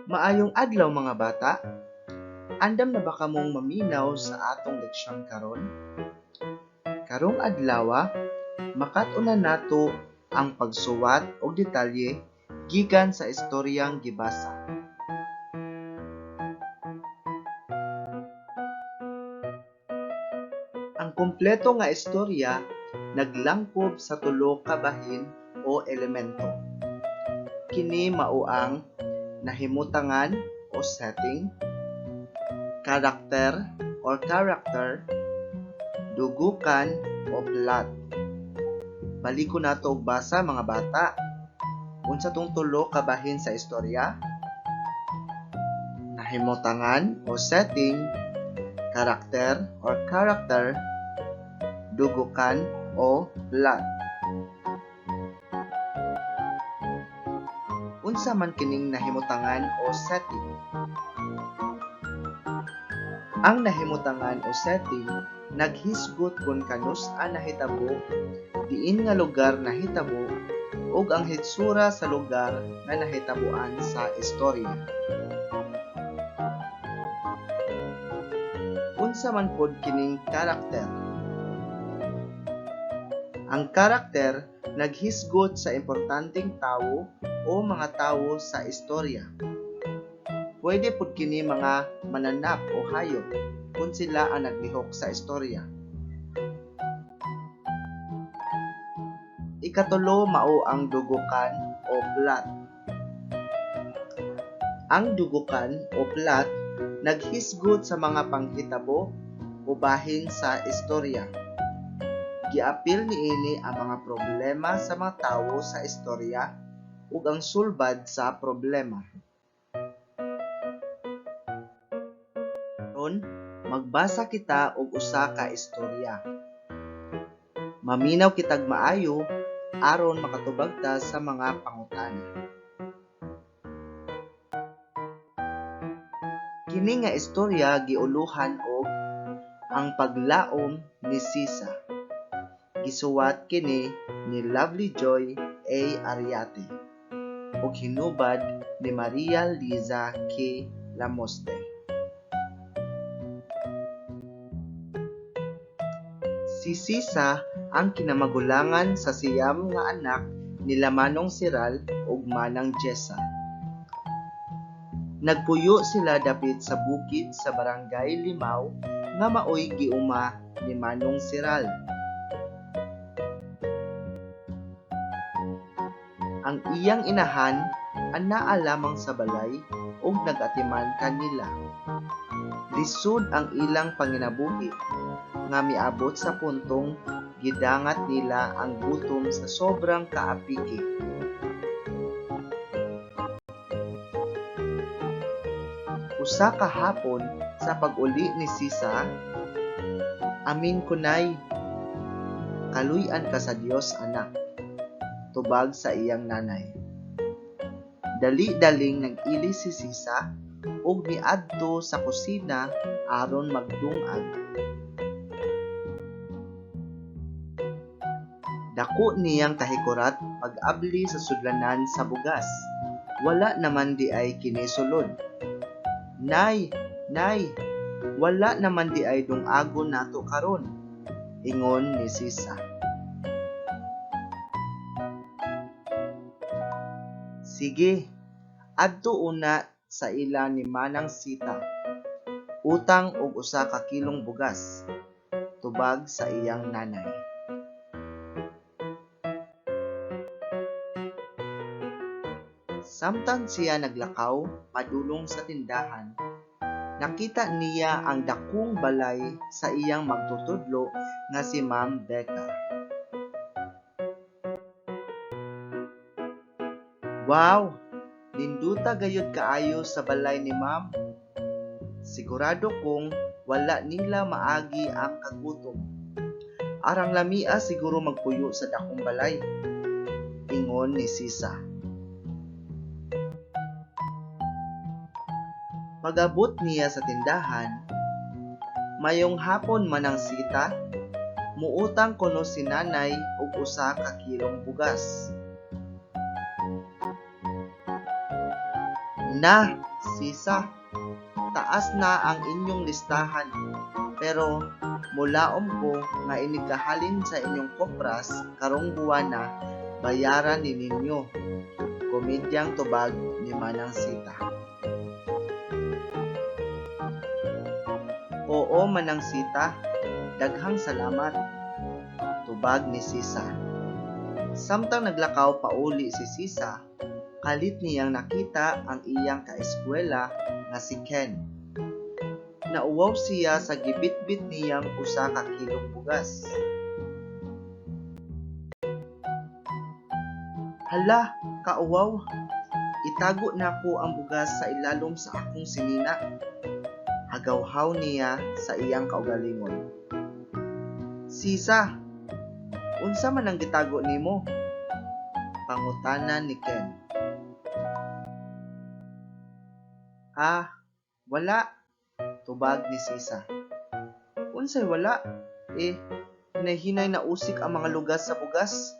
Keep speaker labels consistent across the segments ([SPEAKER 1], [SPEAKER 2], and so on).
[SPEAKER 1] Maayong adlaw mga bata. Andam na ba kamong maminaw sa atong leksyon karon? Karong adlaw, makatuna nato ang pagsuwat og detalye gikan sa istoryang gibasa. Ang kumpleto nga istorya naglangkob sa tulo ka bahin o elemento. Kini mao ang nahimutangan o setting, karakter or character, dugukan o plot. Baliko nato og basa mga bata. Unsa tong tulo ka bahin sa istorya? Nahimutangan o setting, karakter or character, dugukan o plot. Unsa man kining nahimutangan o setting? Ang nahimutangan o setting naghisgot kon kanus-an nahitabo, diin nga lugar nahitabo ug ang hitsura sa lugar nga nahitaboan sa istorya. Unsa man pod kining karakter? Ang karakter naghisgot sa importanteng tawo o mga tawo sa istorya. Pwede pod kini mga mananap o hayop kung sila ang naglihok sa istorya. Ikatulo mao ang dugukan o plot. Ang dugukan o plot naghisgot sa mga panghitabo o bahin sa istorya. Giapil niini ang mga problema sa mga tawo sa istorya ug ang sulbad sa problema. Karon, magbasa kita og usa ka istorya. Maminaw kitag maayo aron makatubag ta sa mga pangutana. Kini nga istorya giuluhan og ang paglaom ni Sisa. Gisuwat kini ni Lovely Joy A. Ariate ug hinubad ni Maria Liza K. Lamoste. Si Sisa ang kinamagulangan sa siyam nga anak nila Manong Siral ug Manang Jessa. Nagpuyo sila dapit sa bukid sa barangay Limaw nga maoy giuma ni Manong Siral. Ang iyang inahan anaa lamang sa balay ug nagatiman kanila. Lisod ang ilang panginabuhi nga miabot sa puntong gidangat nila ang gutom sa sobrang kaapiki. Usa ka hapon sa pag-uli ni Sisa, amin kunay, kaluy-an ka sa Dios anak, tubag sa iyang nanay. Dali-daling nag-ili si Sisa ug miadto sa kusina aron magdungag. Dako niyang kahikurat pag-abli sa sudlanan sa bugas. Wala naman di ay kinisulod. Nay, nay, wala naman di ay dungagon nato karon, ingon ni Sisa. Sige, adto una sa ila ni Manang Sita. Utang og usa ka kilong bugas, tubag sa iyang nanay. Samtang siya naglakaw padulong sa tindahan, nakita niya ang dakong balay sa iyang magtutudlo nga si Ma'am Becca. Wow! Ninduta gayud kaayo sa balay ni Ma'am. Sigurado kong wala nila maagi ang kagutom. Arang lamia siguro magpuyo sa dakong balay, ingon ni Sisa. Pag-abot niya sa tindahan, mayong hapon Manang Sita, muutang kuno si nanay og usa ka kilong bugas. Na, Sisa, taas na ang inyong listahan, pero mulaom ko nga inikahalin sa inyong kopras karong buwana bayaran ni ninyo. Komedyang tubag ni Manang Sita. Oo, Manang Sita, daghang salamat. Tubag ni Sisa. Samtang naglakaw pauli si Sisa, kalit niyang nakita ang iyang kaeskwela nga si Ken. Nauwaw siya sa gibitbit niyang usa ka kilong bugas. Hala, kauwaw! Itago na ko ang bugas sa ilalom sa akong sinina. Hagawhaw niya sa iyang kaugalingon. Sisa, unsa man ang gitago nimo? Pangutanan ni Ken. Ah, wala. Tubag ni Sisa. Unsay wala? Hinay-hinay na usik ang mga lugas sa bugas.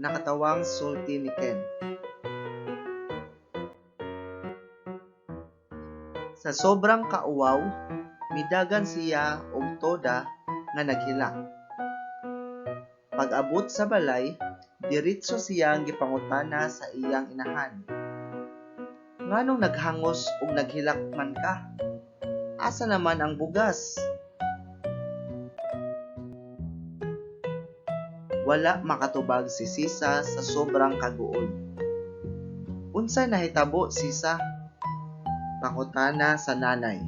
[SPEAKER 1] Nakatawang sulti ni Ken. Sa sobrang kauwaw, midagan siya og toda nga naghilak. Pag-abot sa balay, diretso siyang gipangutana sa iyang inahan. Nganong naghangos ug naghilak man ka? Asa naman ang bugas? Wala makatubag si Sisa sa sobrang kaguol. Unsay nahitabo, Sisa? Pangutana sa nanay.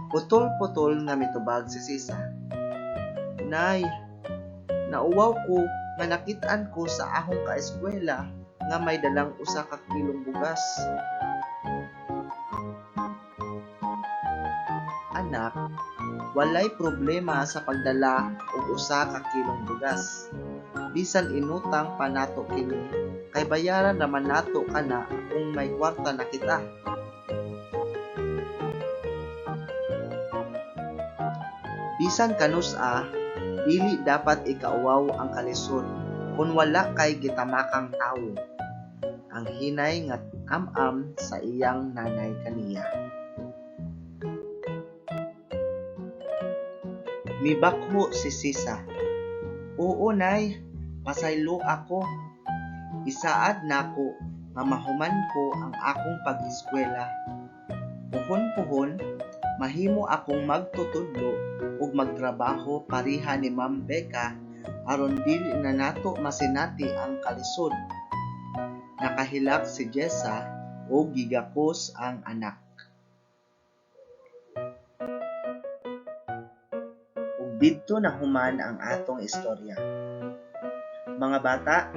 [SPEAKER 1] Putol-putol nga mitubag si Sisa. Nay, nauwaw ko nga nakit-an ko sa ahong kaeskwela nga may dalang usa ka kilong bugas. Anak, walay problema sa pagdala og usa ka kilong bugas. Bisan inutang pa nato kini, kay bayaran naman nato kana kung may kwarta na kita. Bisan kanus-a, dili dapat ikauwaw ang kalisod kung wala kay gitamakang tawo. Ang hinay nga am-am sa iyang nanay kaniya. Mibakho si Sisa. Oo, nay, pasaylo ako. Isaad nako nga mahuman ko ang akong pag-eskwela. Puhon-puhon, mahimo akong magtutudlo ug magtrabaho pareha ni Ma'am Becca aron dili na nato masinati ang kalisod. Nakahilak si Jessa ug gigakos ang anak. Ug didto na human ang atong istorya. Mga bata,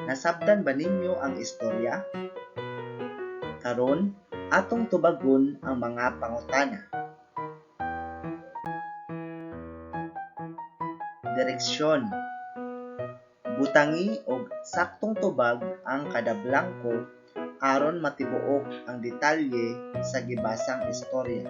[SPEAKER 1] nasabtan ba ninyo ang istorya? Karon, atong tubagon ang mga pangutana. Direksyon. Butangi og saktong tubag ang kada blangko aron matibuok ang detalye sa gibasang istorya.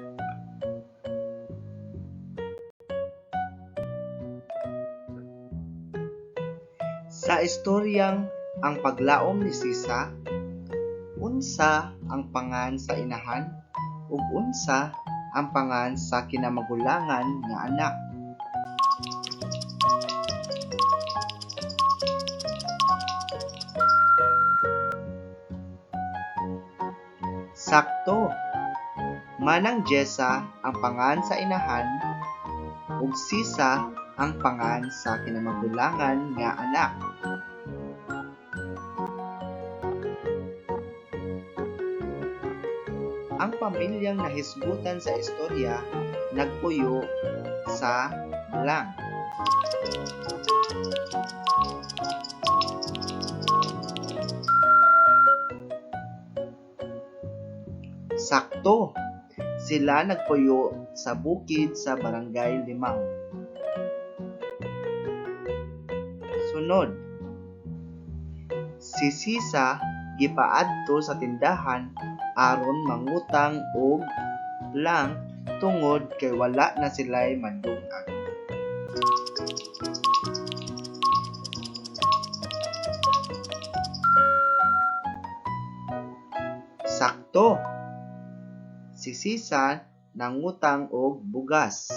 [SPEAKER 1] Sa istoryang Ang Paglaom ni Sisa, unsa ang pangan sa inahan ug unsa ang pangan sa kinamagulangan nga anak? Sakto. Manang Jessa ang pangan sa inahan ug Sisa ang pangan sa kinamagulangan nga anak. Ang pamilyang nahisgutan sa istorya nagpuyo sa blank. Sakto. Sila nagpuyo sa bukid sa Barangay Limang. Sunod. Si Sisa gipaadto sa tindahan aron mangutang og lang tungod kay wala na sila'y madungag. Sakto. Si Sisa nangutang og bugas.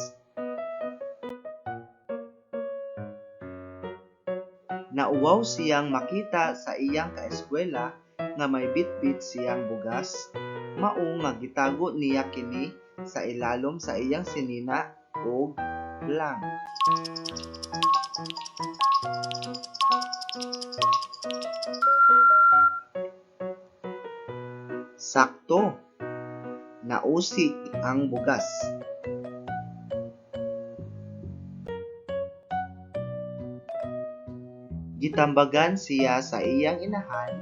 [SPEAKER 1] Nauwaw siyang makita sa iyang kaeskwela nga may bitbit siyang bugas, mao nga gitago niya kini sa ilalom sa iyang sinina ug blank. Sakto. Nausik ang bugas. Gitambagan siya sa iyang inahan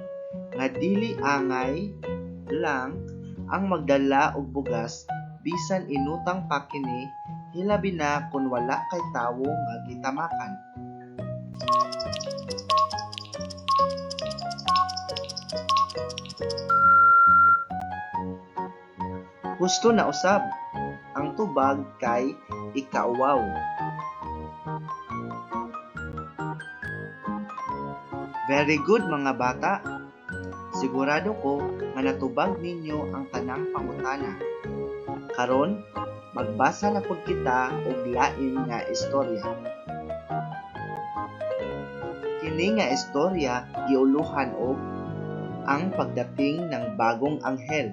[SPEAKER 1] nga dili angay lang ang magdala og bugas bisan inutang pa kini, hilabi na kun wala kay tawo nga gitamakan. Husto na usab ang tubag kay ikauwaw. Very good mga bata. Sigurado ko nga natubag ninyo ang tanang pangutana. Karon, magbasa na pud kita og lain nga istorya. Kini nga istorya giuluhan og ang pagdating ng bagong anghel.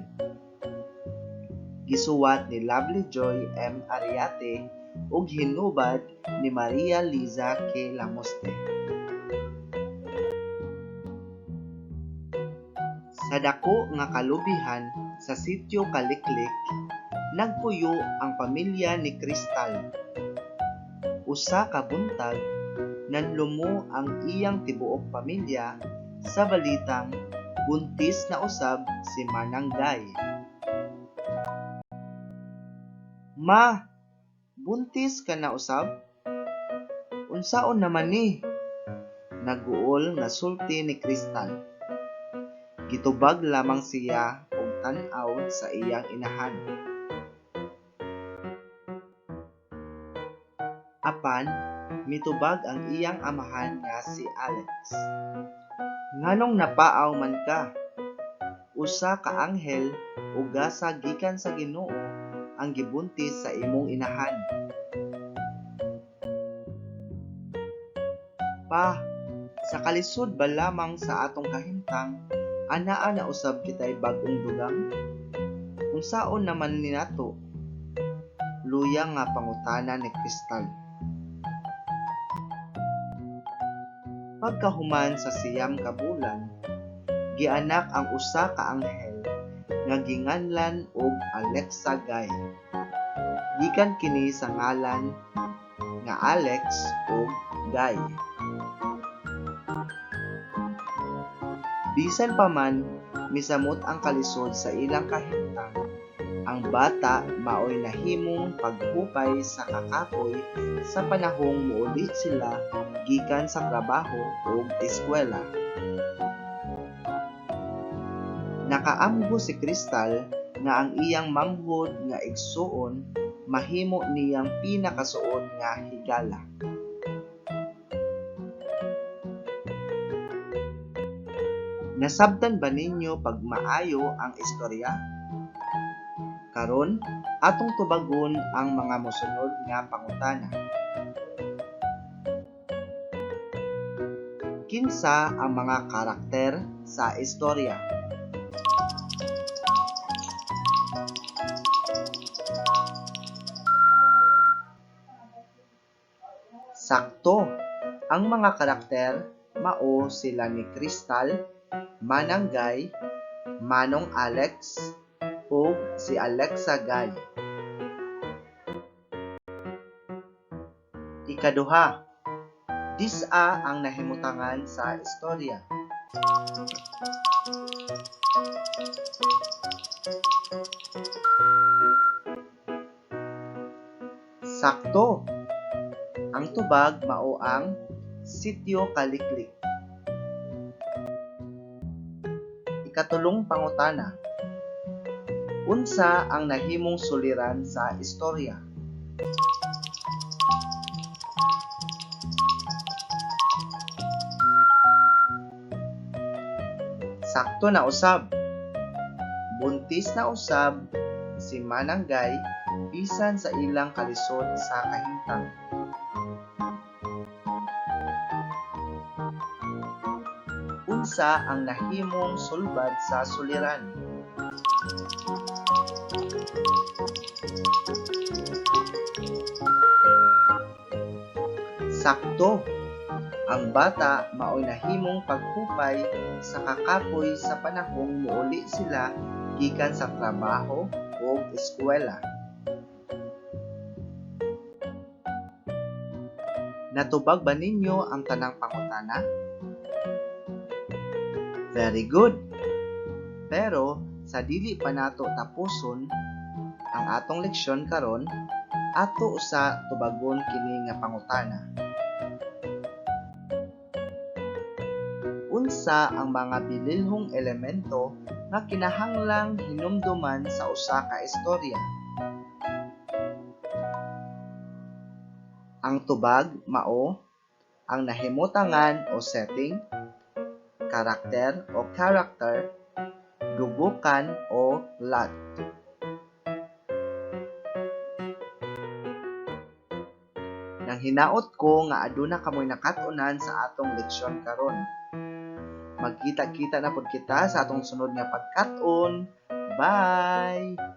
[SPEAKER 1] Gisuwat ni Lovely Joy M. Ariate ug hinubad ni Maria Liza K. Lamoste. Sa dako nga kalubihan sa sitio Kaliklik, nagpuyo ang pamilya ni Kristal. Usa ka buntag, nanlumo ang iyang tibuok pamilya sa balitang buntis na usab si Manang Gay. Ma, buntis ka na usab? Unsaon naman ni? Naguol nga sulti ni Kristal. Gitubag lamang siya og tan-aw sa iyang inahan. Apan, mitubag ang iyang amahan nga si Alex. Nganong napaaw man ka? Usa ka anghel ug gasa gikan sa Ginoo ang gibuntis sa imong inahan. Pa, sa kalisod ba lamang sa atong kahimtang, anaa na usab kitay bag-ong dugang? Unsaon naman ni nato? Luya nga pangutana ni Kristal. Pagkahuman sa siyam ka bulan, gianak ang usa ka anghel nga ginganlan og Alexa Gay. Gikan kini sa ngalan nga Alex ug Gay. Bisan pa man misamot ang kalisod sa ilang kahimtang, ang bata maoy nahimong paghupay sa kakapoy sa panahong muuli sila gikan sa trabaho ug eskwela. Nakaamgo si Kristal nga ang iyang manghod nga igsuon mahimo niyang pinakasuod nga higala. Nasabtan ba ninyo pag maayo ang istorya? Karon, atong tubagon ang mga mosunod nga pangutana. Kinsa ang mga karakter sa istorya? Sakto, ang mga karakter mao sila ni Kristal, Manang Gay, Manong Alex, ug si Alexa Gay. Ikaduha, dis-a ang nahimutangan sa istorya. Sakto, ang tubag mao ang Sitio Kaliklik. Ikatulong pangutana. Unsa ang nahimong suliran sa istorya? Sakto na usab. Buntis na usab si Mananggay bisan sa ilang kalisod sa kahimtang. Unsa ang nahimong sulbad sa suliran? Sakto! Ang bata mao'y nahimong paghupay sa kakapoy sa panahong muuli sila gikan sa trabaho o eskwela. Natubag ba ninyo ang tanang pangutana? Very good! Pero sa dili pa nato tapuson ang atong leksyon karon, ato usa tubagon kini nga pangutana. Unsa ang mga bililhong elemento nga kinahanglang hinumduman sa usa ka istorya? Ang tubag mao ang nahimutangan o setting, karakter o character, dubukan o lot. Nang hinaot ko nga aduna kamoy nakat-unan sa atong leksyon karon. Magkita-kita na pud kita sa atong sunod nga pagkat-on. Bye!